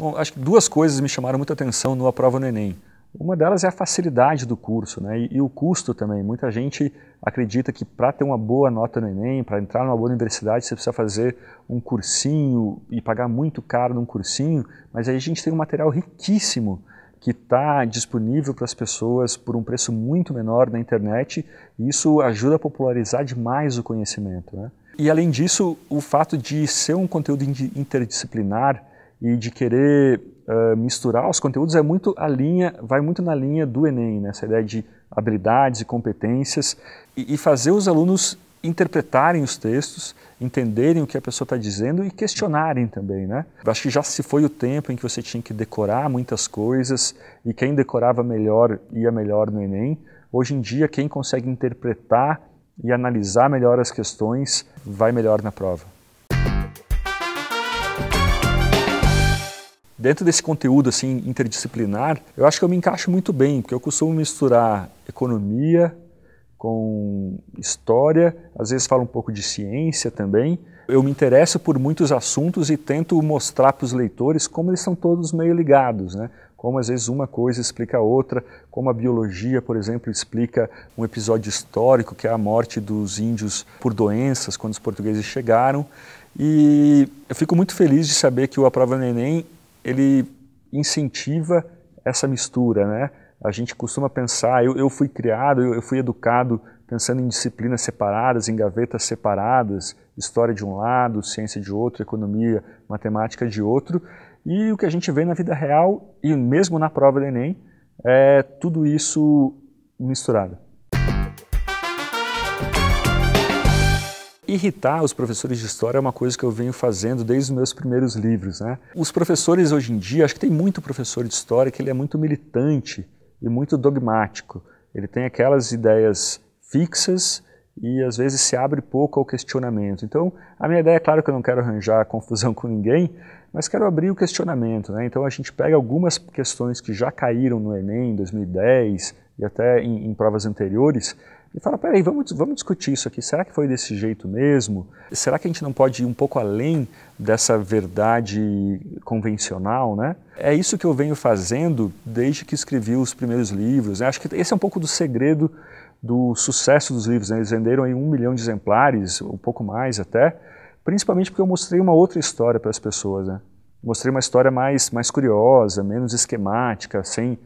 Bom, acho que duas coisas me chamaram muita atenção no A Prova no Enem. Uma delas é a facilidade do curso, né? E o custo também. Muita gente acredita que para ter uma boa nota no Enem, para entrar numa boa universidade, você precisa fazer um cursinho e pagar muito caro num cursinho, mas aí a gente tem um material riquíssimo que está disponível para as pessoas por um preço muito menor na internet, e isso ajuda a popularizar demais o conhecimento, né? E além disso, o fato de ser um conteúdo interdisciplinar e de querer misturar os conteúdos vai muito na linha do Enem, né? Essa ideia de habilidades e competências e fazer os alunos interpretarem os textos, entenderem o que a pessoa está dizendo e questionarem também, né? Eu acho que já se foi o tempo em que você tinha que decorar muitas coisas e quem decorava melhor ia melhor no Enem. Hoje em dia, quem consegue interpretar e analisar melhor as questões vai melhor na prova. Dentro desse conteúdo assim interdisciplinar, eu acho que eu me encaixo muito bem, porque eu costumo misturar economia com história, às vezes falo um pouco de ciência também. Eu me interesso por muitos assuntos e tento mostrar para os leitores como eles são todos meio ligados, né? Como às vezes uma coisa explica a outra, como a biologia, por exemplo, explica um episódio histórico, que é a morte dos índios por doenças, quando os portugueses chegaram. E eu fico muito feliz de saber que o A Prova no Enem, ele incentiva essa mistura, né? A gente costuma pensar, eu fui criado, eu fui educado pensando em disciplinas separadas, em gavetas separadas, história de um lado, ciência de outro, economia, matemática de outro, e o que a gente vê na vida real, e mesmo na prova do Enem, é tudo isso misturado. Irritar os professores de história é uma coisa que eu venho fazendo desde os meus primeiros livros, né? Os professores hoje em dia, acho que tem muito professor de história que ele é muito militante e muito dogmático. Ele tem aquelas ideias fixas e às vezes se abre pouco ao questionamento. Então, a minha ideia é claro que eu não quero arranjar confusão com ninguém, mas quero abrir o questionamento, né? Então a gente pega algumas questões que já caíram no Enem em 2010 e até em provas anteriores e fala, peraí, vamos discutir isso aqui, será que foi desse jeito mesmo? Será que a gente não pode ir um pouco além dessa verdade convencional, né? É isso que eu venho fazendo desde que escrevi os primeiros livros, né? Acho que esse é um pouco do segredo do sucesso dos livros, né? Eles venderam aí 1 milhão de exemplares, um pouco mais até, principalmente porque eu mostrei uma outra história para as pessoas, né? Mostrei uma história mais curiosa, menos esquemática, sem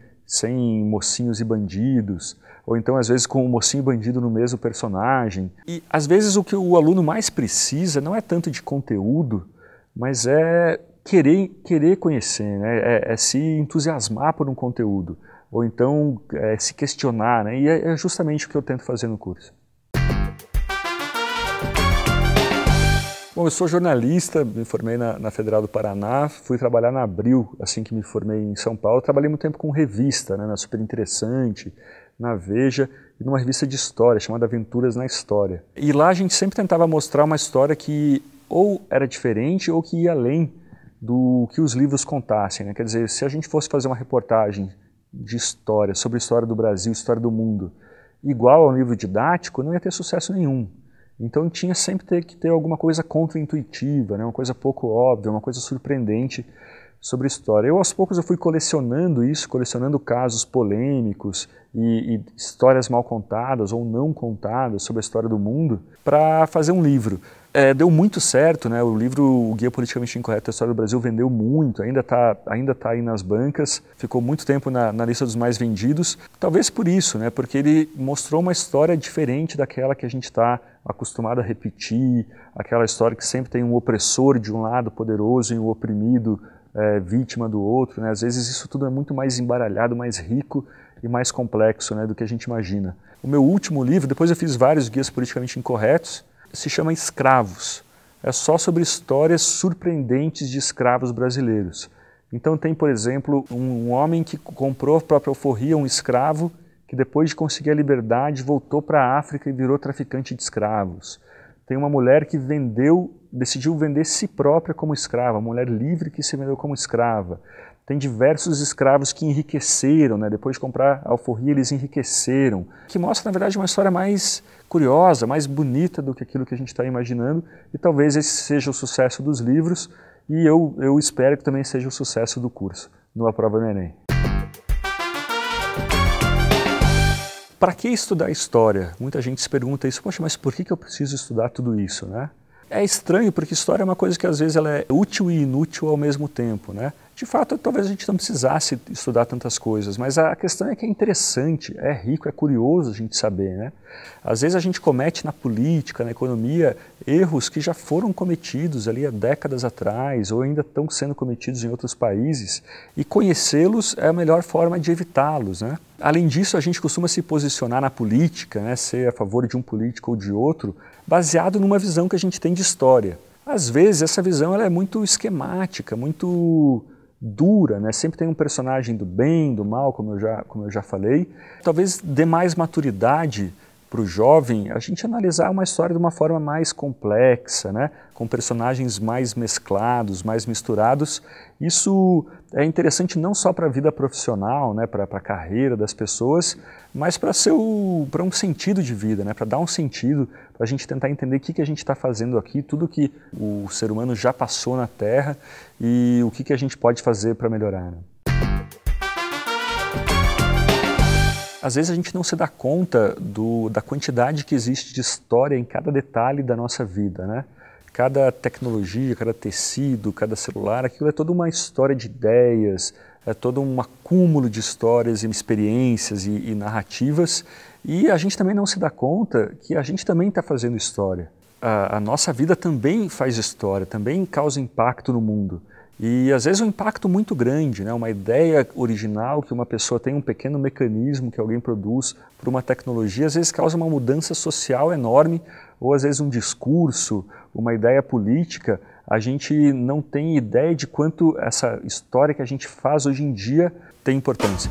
mocinhos e bandidos, ou então às vezes com o mocinho e bandido no mesmo personagem. E às vezes o que o aluno mais precisa não é tanto de conteúdo, mas é querer conhecer, né? É se entusiasmar por um conteúdo, ou então se questionar, né? E é justamente o que eu tento fazer no curso. Bom, eu sou jornalista, me formei na Federal do Paraná, fui trabalhar na Abril, assim que me formei em São Paulo. Trabalhei muito tempo com revista, né, na Super Interessante, na Veja, e numa revista de história, chamada Aventuras na História. E lá a gente sempre tentava mostrar uma história que ou era diferente ou que ia além do que os livros contassem, né? Quer dizer, se a gente fosse fazer uma reportagem de história, sobre a história do Brasil, história do mundo, igual a um livro didático, não ia ter sucesso nenhum. Então tinha sempre que ter alguma coisa contra-intuitiva, né? Uma coisa pouco óbvia, uma coisa surpreendente sobre história. Aos poucos eu fui colecionando isso, colecionando casos polêmicos e histórias mal contadas ou não contadas sobre a história do mundo para fazer um livro. Deu muito certo, né? O livro O Guia Politicamente Incorreto da História do Brasil vendeu muito, ainda tá aí nas bancas, ficou muito tempo na lista dos mais vendidos, talvez por isso, né? Porque ele mostrou uma história diferente daquela que a gente está acostumado a repetir, aquela história que sempre tem um opressor de um lado poderoso e um oprimido vítima do outro, né? Às vezes isso tudo é muito mais embaralhado, mais rico e mais complexo, né, do que a gente imagina. O meu último livro, depois eu fiz vários guias politicamente incorretos, se chama Escravos. É só sobre histórias surpreendentes de escravos brasileiros. Então tem, por exemplo, um homem que comprou a própria alforria, um escravo, que depois de conseguir a liberdade voltou para a África e virou traficante de escravos. Tem uma mulher que decidiu vender si própria como escrava, uma mulher livre que se vendeu como escrava. Tem diversos escravos que enriqueceram, né? Depois de comprar a alforria eles enriqueceram, que mostra na verdade uma história mais curiosa, mais bonita do que aquilo que a gente está imaginando, e talvez esse seja o sucesso dos livros e eu espero que também seja o sucesso do curso, numa prova do Enem. Para que estudar história? Muita gente se pergunta isso, poxa, mas por que eu preciso estudar tudo isso, né? É estranho porque história é uma coisa que às vezes ela é útil e inútil ao mesmo tempo, né? De fato, talvez a gente não precisasse estudar tantas coisas, mas a questão é que é interessante, é rico, é curioso a gente saber, né? Às vezes a gente comete na política, na economia, erros que já foram cometidos ali há décadas atrás ou ainda estão sendo cometidos em outros países e conhecê-los é a melhor forma de evitá-los, né? Além disso, a gente costuma se posicionar na política, né, ser a favor de um político ou de outro, baseado numa visão que a gente tem de história. Às vezes, essa visão ela é muito esquemática, muito dura, né? Sempre tem um personagem do bem, do mal, como eu já falei. Talvez dê mais maturidade para o jovem a gente analisar uma história de uma forma mais complexa, né? Com personagens mais mesclados, mais misturados. Isso é interessante não só para a vida profissional, né? Para a carreira das pessoas, mas para um sentido de vida, né? Para dar um sentido, para a gente tentar entender o que a gente está fazendo aqui, tudo que o ser humano já passou na Terra e o que a gente pode fazer para melhorar, né? Às vezes a gente não se dá conta da quantidade que existe de história em cada detalhe da nossa vida, né? Cada tecnologia, cada tecido, cada celular, aquilo é toda uma história de ideias, é todo um acúmulo de histórias e experiências e narrativas, e a gente também não se dá conta que a gente também está fazendo história. A nossa vida também faz história, também causa impacto no mundo. E às vezes um impacto muito grande, né? Uma ideia original que uma pessoa tem, um pequeno mecanismo que alguém produz por uma tecnologia, às vezes causa uma mudança social enorme, ou às vezes um discurso, uma ideia política. A gente não tem ideia de quanto essa história que a gente faz hoje em dia tem importância.